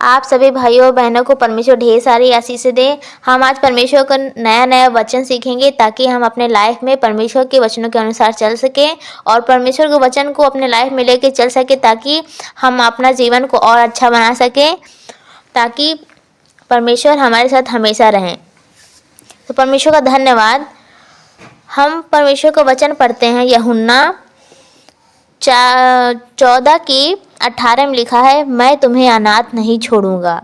आप सभी भाइयों और बहनों को परमेश्वर ढेर सारी आशीषें दे। हम आज परमेश्वर का नया नया वचन सीखेंगे ताकि हम अपने लाइफ में परमेश्वर के वचनों के अनुसार चल सकें और परमेश्वर के वचन को अपने लाइफ में लेके चल सके ताकि हम अपना जीवन को और अच्छा बना सकें, ताकि परमेश्वर हमारे साथ हमेशा रहें। तो परमेश्वर का धन्यवाद। हम परमेश्वर का वचन पढ़ते हैं। यूहन्ना 14:18 में लिखा है, मैं तुम्हें अनाथ नहीं छोड़ूंगा,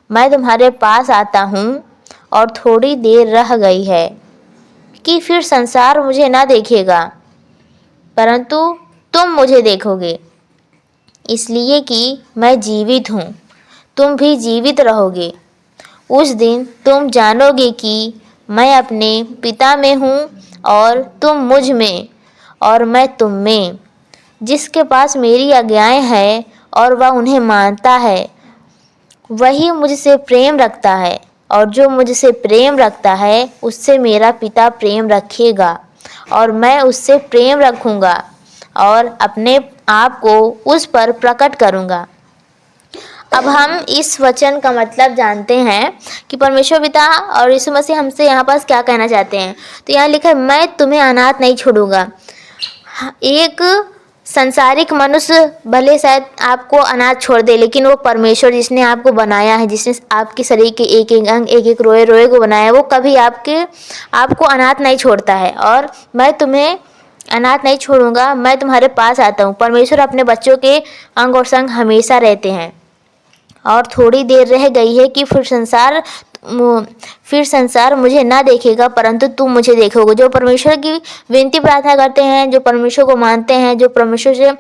मैं तुम्हारे पास आता हूँ। और थोड़ी देर रह गई है कि फिर संसार मुझे ना देखेगा, परंतु तुम मुझे देखोगे, इसलिए कि मैं जीवित हूँ। तुम भी जीवित रहोगे। उस दिन तुम जानोगे कि मैं अपने पिता में हूँ और तुम मुझ में और मैं तुम में। जिसके पास मेरी आज्ञाएं हैं और वह उन्हें मानता है, वही मुझसे प्रेम रखता है, और जो मुझसे प्रेम रखता है उससे मेरा पिता प्रेम रखेगा, और मैं उससे प्रेम रखूँगा और अपने आप को उस पर प्रकट करूँगा। अब हम इस वचन का मतलब जानते हैं कि परमेश्वर पिता और यीशु मसीह हमसे यहाँ पास क्या कहना चाहते हैं। तो यहाँ लिखा है, मैं तुम्हें अनाथ नहीं छोड़ूंगा। एक संसारिक मनुष्य भले शायद आपको अनाथ छोड़ दे, लेकिन वो परमेश्वर जिसने आपको बनाया है, जिसने आपके शरीर के एक एक अंग, एक एक रोए रोए को बनाया है, वो कभी आपको अनाथ नहीं छोड़ता है। और मैं तुम्हें अनाथ नहीं छोड़ूंगा, मैं तुम्हारे पास आता हूँ। परमेश्वर अपने बच्चों के अंग और संग हमेशा रहते हैं। और थोड़ी देर रह गई है कि फिर संसार मुझे ना देखेगा, परंतु तुम मुझे देखोगे। जो परमेश्वर की विनती प्रार्थना करते हैं, जो परमेश्वर को मानते हैं, जो परमेश्वर से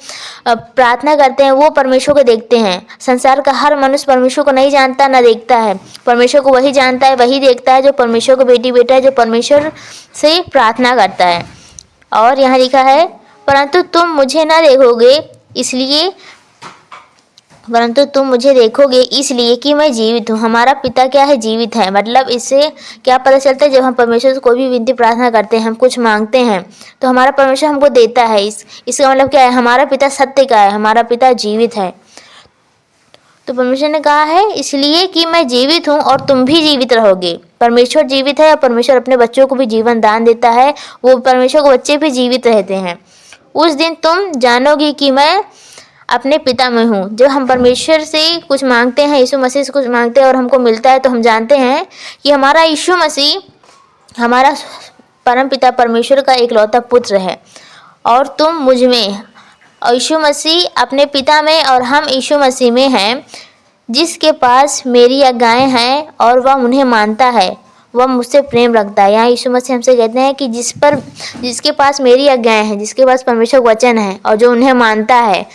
प्रार्थना करते हैं, वो परमेश्वर को देखते हैं। संसार का हर मनुष्य परमेश्वर को नहीं जानता, ना देखता है। परमेश्वर को वही जानता है, वही देखता है जो परमेश्वर को बेटी बेटा है, जो परमेश्वर से प्रार्थना करता है। और यहाँ लिखा है, परंतु तुम मुझे देखोगे इसलिए कि मैं जीवित हूँ। हमारा पिता क्या है? जीवित है। मतलब इससे क्या पता चलता है, जब हम परमेश्वर से कोई भी विनती प्रार्थना करते हैं, हम कुछ मांगते हैं, तो हमारा परमेश्वर हमको देता है। इसका मतलब क्या है? हमारा पिता सत्य का है, हमारा पिता जीवित है। तो परमेश्वर ने कहा है, इसलिए कि मैं जीवित हूँ और तुम भी जीवित रहोगे। परमेश्वर जीवित है और परमेश्वर अपने बच्चों को भी जीवन दान देता है। वो परमेश्वर के बच्चे भी जीवित रहते हैं। उस दिन तुम जानोगे कि मैं अपने पिता में हूँ। जब हम परमेश्वर से कुछ मांगते हैं, यीशु मसीह से कुछ मांगते हैं और हमको मिलता है, तो हम जानते हैं कि हमारा यीशु मसीह हमारा परम पिता परमेश्वर का इकलौता पुत्र है। और तुम मुझ में, और यीशु मसीह अपने पिता में और हम यीशु मसीह में हैं। जिसके पास मेरी आज्ञाएं हैं और वह उन्हें मानता है, वह मुझसे प्रेम रखता है। यहाँ यीशु मसीह हमसे कहते हैं कि जिसके पास मेरी आज्ञाएं हैं, जिसके पास परमेश्वर वचन है और जो उन्हें मानता है,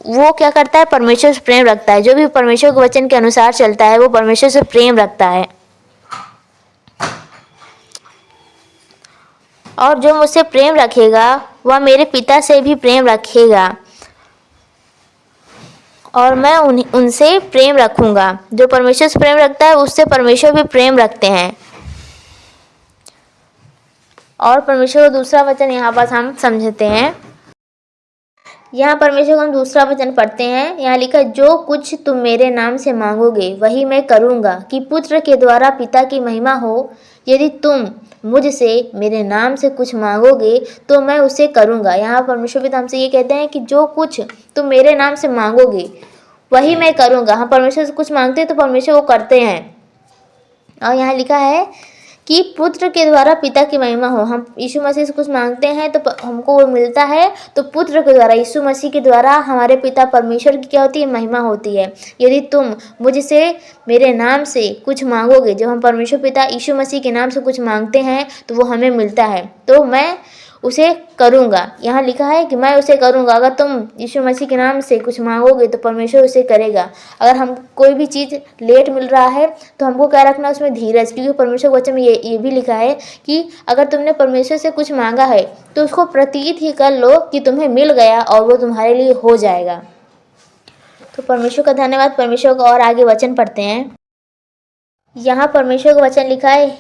वो क्या करता है? परमेश्वर से प्रेम रखता है। जो भी परमेश्वर के वचन के अनुसार चलता है, वो परमेश्वर से प्रेम रखता है। और जो मुझसे प्रेम रखेगा वह मेरे पिता से भी प्रेम रखेगा, और मैं उनसे प्रेम रखूंगा। जो परमेश्वर से प्रेम रखता है, उससे परमेश्वर भी प्रेम रखते हैं। और परमेश्वर का दूसरा वचन यहाँ पर हम समझते हैं। यहाँ परमेश्वर को हम दूसरा वचन पढ़ते हैं। यहाँ लिखा, जो कुछ तुम मेरे नाम से मांगोगे वही मैं करूँगा, कि पुत्र के द्वारा पिता की महिमा हो। यदि तुम मुझसे मेरे नाम से कुछ मांगोगे तो मैं उसे करूँगा। यहाँ परमेश्वर पिता हमसे ये कहते हैं कि जो कुछ तुम मेरे नाम से मांगोगे वही मैं करूँगा। हम परमेश्वर से कुछ मांगते हैं तो परमेश्वर वो करते हैं। और यहाँ लिखा है कि पुत्र के द्वारा पिता की महिमा हो। हम यीशु मसीह से कुछ मांगते हैं तो हमको वो मिलता है, तो पुत्र के द्वारा, यीशु मसीह के द्वारा हमारे पिता परमेश्वर की क्या होती है? महिमा होती है। यदि तुम मुझसे मेरे नाम से कुछ मांगोगे, जब हम परमेश्वर पिता यीशु मसीह के नाम से कुछ मांगते हैं तो वो हमें मिलता है, तो मैं उसे करूँगा। यहाँ लिखा है कि मैं उसे करूँगा। अगर तुम यीशु मसीह के नाम से कुछ मांगोगे तो परमेश्वर उसे करेगा। अगर हम कोई भी चीज़ लेट मिल रहा है तो हमको क्या रखना, उसमें धीरज, क्योंकि परमेश्वर के वचन में ये भी लिखा है कि अगर तुमने परमेश्वर से कुछ मांगा है तो उसको प्रतीत ही कर लो कि तुम्हें मिल गया और वो तुम्हारे लिए हो जाएगा। तो परमेश्वर का धन्यवाद। परमेश्वर का और आगे वचन पढ़ते हैं। यहाँ परमेश्वर का वचन लिखा है,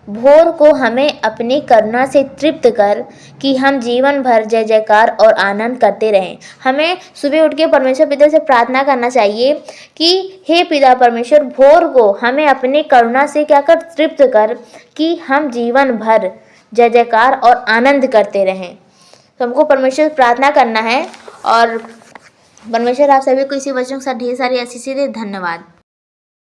भोर को हमें अपनी करुणा से तृप्त कर कि हम जीवन भर जय जयकार और आनंद करते रहें। हमें सुबह उठ के परमेश्वर पिता से प्रार्थना करना चाहिए कि हे पिता परमेश्वर, भोर को हमें अपनी करुणा से क्या कर तृप्त कर कि हम जीवन भर जय जयकार और आनंद करते रहें। तो हमको परमेश्वर से प्रार्थना करना है और परमेश्वर आप सभी को इसी वचनों के साथ ढेर सारी आशीष दे। धन्यवाद।